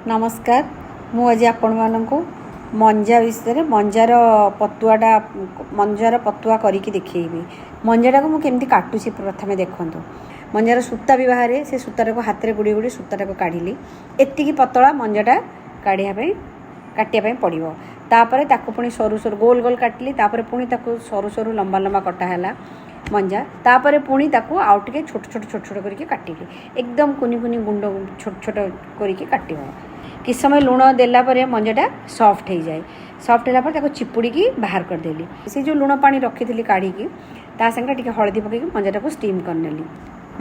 नमस्कार मु आज आपण मानक मंजा विषय मंजार पतुआ करके देखी मंजाटा को मुझे काटुची प्रथम देखूँ मंजार सूता भी बाहर से सूताटा को हाथ में गुड़ी गुड़ी सूताटा को काढ़ी एतिकी पतला मंजाटा काटिया पड़ो तापर ताकू पुणी सरू सरू गोल गोल काटिली तापर पुणी ताकू सरू सरू लंबा लंबा कटाला मंजा तापर पुणी ताकू आउ टे छोट छोट छोट छोट करके काटिली एकदम कुनी कुनी गुंड छोट छोट करके काट कि समय लुण देला परे मंजाटा सॉफ्ट हो जाए सॉफ्ट है चिपुड़ी की बाहर करदेली से जो लुण पानी रखी थी काढ़ी ता संगे टिके हलदी पकई मंजाटा को स्टीम करनेली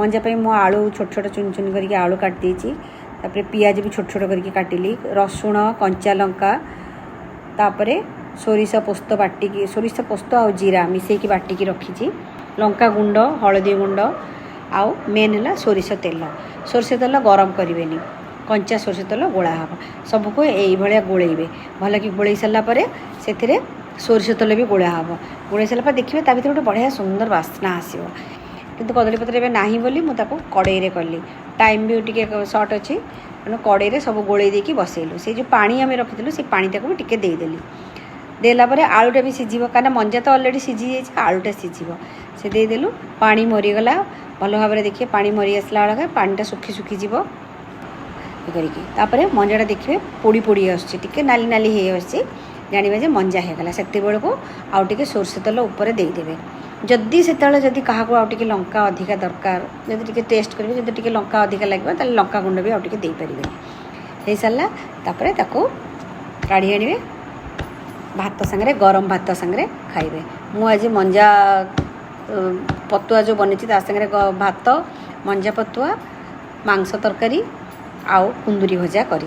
मंजा मो आलू छोट छोट चुन चुन करके आलू काट तापर पियाज भी छोट छोट करके काटिली रसुण कंचा लंका तापर सोरिष पोस्त बाटिकी सोरिष पोस्त आ जीरा मिसेकी बाटिकी रखी लंका गुंड हलदी गुंड आउ मेन है सोरिष तेल गरम करें कंचा सोरिष तेल गोला हम सबको ये गोलेबे भल कि गोल सारापर से सोरिष तेल भी गोला हम गोल सारापर देखिए ता भर गोटे बढ़िया सुंदर बास्ना आसो किंतु कदलीपत्र एवं ना बोली मुझे कड़े कली टाइम भी टी सर्ट अच्छी तेणु कड़े सब गोले देकी बसैलु से जो पानी आम रखी से पानी भी टी देदेली देलापर आलूटा भी सिझ कहीं मंजा तो अलरेडी सिझी जाए आलूटा सिझ से देदेलु पानी मरीगला भल भाव में देखिए पानी मरी आसला बेलका पानीटा सुखी सुखी जीव करके मंजाटा देखिए पोड़ी पोड़ी आसके नाली नाली हो जाना मंजा होगला से को आउ टे सोरिष तेल उपर देदेवे जदि से जदि क्या आउ टे लंका अधिका दरकार जब टे टेस्ट करेंगे जब टे लंका अधिका लगे तो लंका गुंड भी आउ टे देपारे हो सारा तापर ताको काढ़ी आने भात सांगे गरम भात सांगे खाइबे मु आज मंजा पतुआ जो बनी सांगे भात मंजा पतुआ मांस तरकारी आउ कुंदुरी भजा करी।